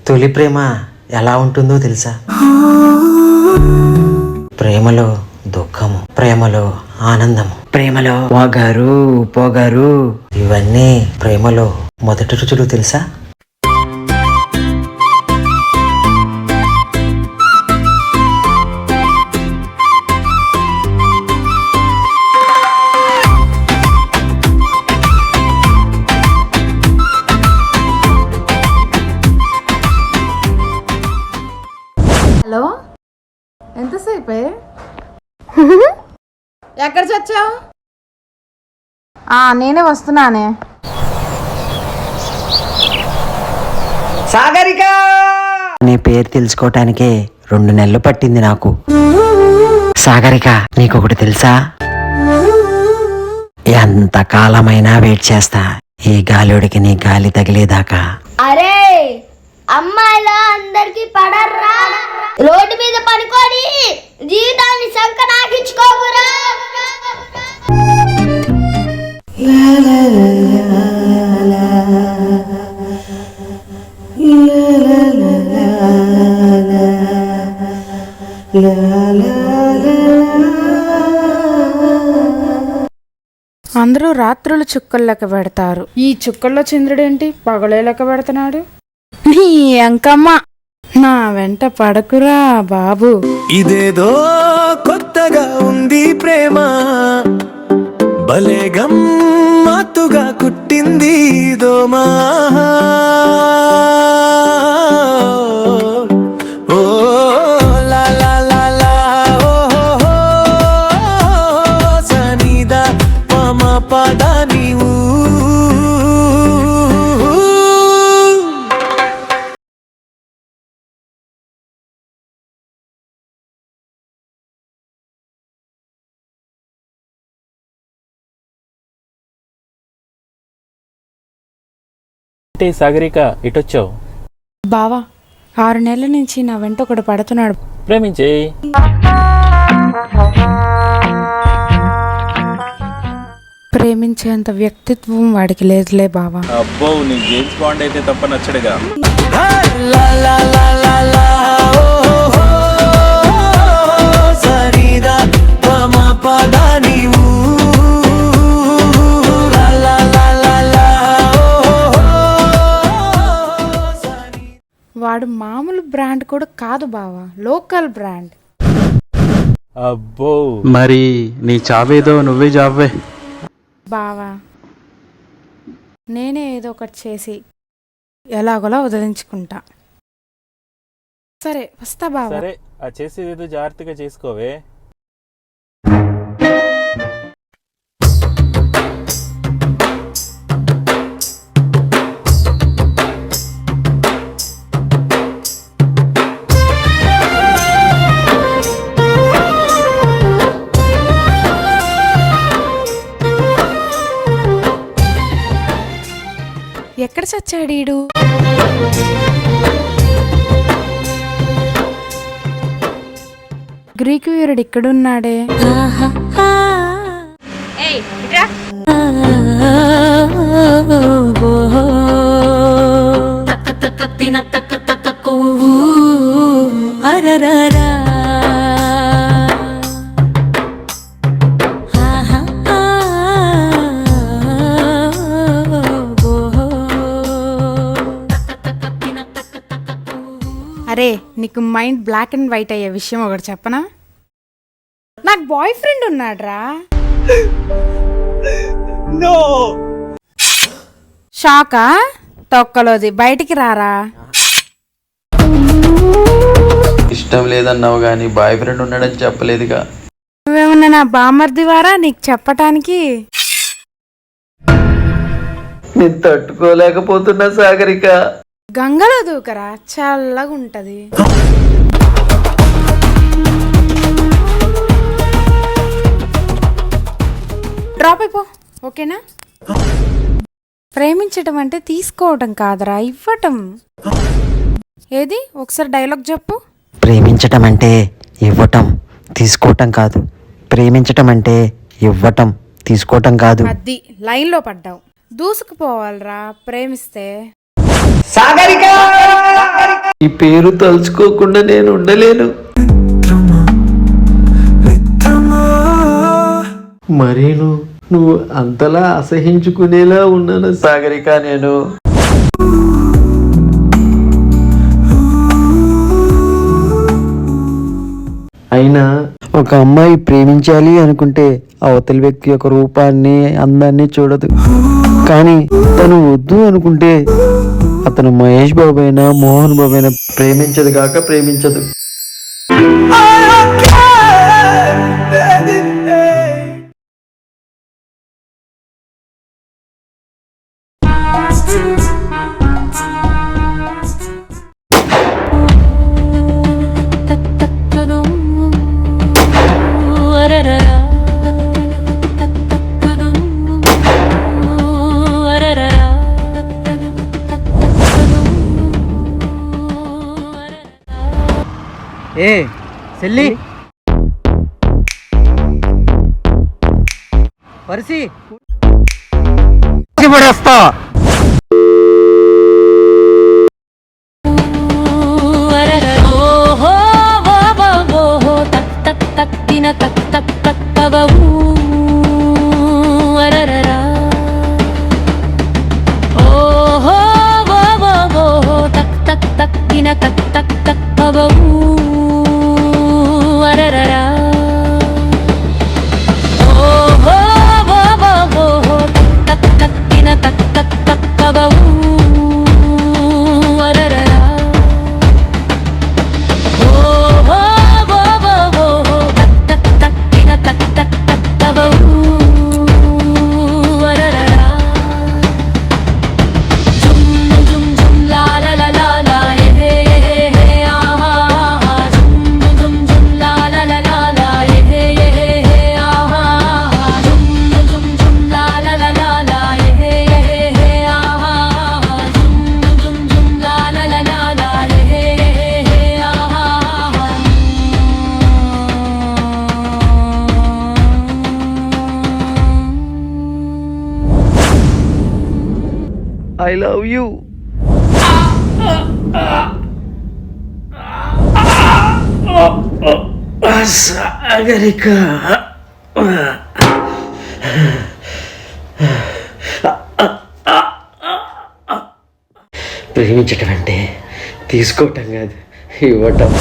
తొలి ప్రేమ ఎలా ఉంటుందో తెలుసా? ప్రేమలో దుఃఖము, ప్రేమలో ఆనందము, ప్రేమలో పొగరు ఇవన్నీ ప్రేమలో మొదటి రుచులు తెలుసా? హలో, ఎంతసేపే? ఎక్కడ చచ్చావు? నేనే వస్తున్నానే. సాగరిక నీ పేరు తెలుసుకోవటానికే 2 నెలలు పట్టింది నాకు. సాగరిక, నీకొకటి తెలుసా? ఎంత కాలమైనా వెయిట్ చేస్తా ఈ గాలిడికి నీ గాలి తగిలేదాకా. అరే అమ్మాయిలా అందరికి పడర్రా, రోడ్డు మీద పడుకొని జీవితాన్ని సంక నాకించుకోకురా. అందరూ రాత్రులు చుక్కలు లెక్క పెడతారు, ఈ చుక్కల్లో చంద్రుడేంటి పగలే లెక్క పెడుతున్నాడు? నీ అంకమ్మ, నా వెంట పడకురా బాబు. ఇదేదో కొత్తగా ఉంది ప్రేమ, భలే గమ్మత్తుగా కుట్టింది దోమా. ఓ లా లా లా లా ఓ సనిదా పమ పద నీవు. సాగరిక, ఇటొచ్చావు? బావా, 6 నెలల నుంచి నా వెంట ఒకడు పడుతున్నాడు. ప్రేమించే. ప్రేమించేంత వ్యక్తిత్వం వాడికి లేదులే బావా. అబ్బో, నీ జేమ్స్ బాండ్ అయితే తప్ప నచ్చడుగా. లా లా లా లా లా ఓ సరిదా పమ పద నీవు. వాడు మామూలు బ్రాండ్ కూడా కాదు బావా, లోకల్ బ్రాండ్. అబ్బో, మరి నీ చావేదో నువ్వే జావే. బావా, నేనే ఏదో ఒకటి చేసి ఎలాగోలా వదిలించుకుంటా. సరే వస్తా బావా. సరే, ఆ చేసేదేదో జాగ్రత్తగా చేసుకోవే. ఎక్కడ చచ్చాడీడు? గ్రీకు వీరుడు ఇక్కడున్నాడే. అరే, నీకు మైండ్ బ్లాక్ అండ్ వైట్ అయ్యే విషయం ఒకటి చెప్పనా? నాకు బాయ్ ఫ్రెండ్ ఉన్నాడ్రా. షాకా? తొక్కలోది, బయటికి రారా. ఇష్టం లేదన్నావు గానీ బాయ్ ఫ్రెండ్ ఉన్నాడని చెప్పలేదుగా. నువ్వేమన్నా నా బామర్దివారా నీకు చెప్పటానికి? నేను తట్టుకోలేకపోతున్నా సాగరిక. గంగలో దూకరా, చల్లగా ఉంటది. డ్రాప్ అయిపో, ఓకేనా? ప్రేమించటం అంటే తీసుకోవటం కాదురా, ఇవ్వటం. ఏది ఒకసారి డైలాగ్ చెప్పు. ప్రేమించటం అంటే ఇవ్వటం, తీసుకోవటం కాదు. ప్రేమించటం అంటే ఇవ్వటం, తీసుకోవటం కాదు. అది లైన్లో పడ్డావు. దూసుకుపోవాలరా ప్రేమిస్తే. సాగరిక ఈ పేరు తలుచుకోకుండా నేను ఉండలేను. మరీను నువ్వు అంతలా అసహించుకునేలా ఉన్నాను సాగరిక. నేను అయినా ఒక అమ్మాయి ప్రేమించాలి అనుకుంటే అవతలి వ్యక్తి యొక్క రూపాన్ని అందాన్ని చూడదు. కానీ తను వద్దు అనుకుంటే అతను మహేష్ బాబు అయినా మోహన్ బాబు అయినా ప్రేమించదు కాక ప్రేమించదు. ఏ చెల్లి పరిసి పడేస్తా. I love you. సాగరిక ప్రేమించటం అంటే తీసుకోవటం కాదు, ఇవ్వటం.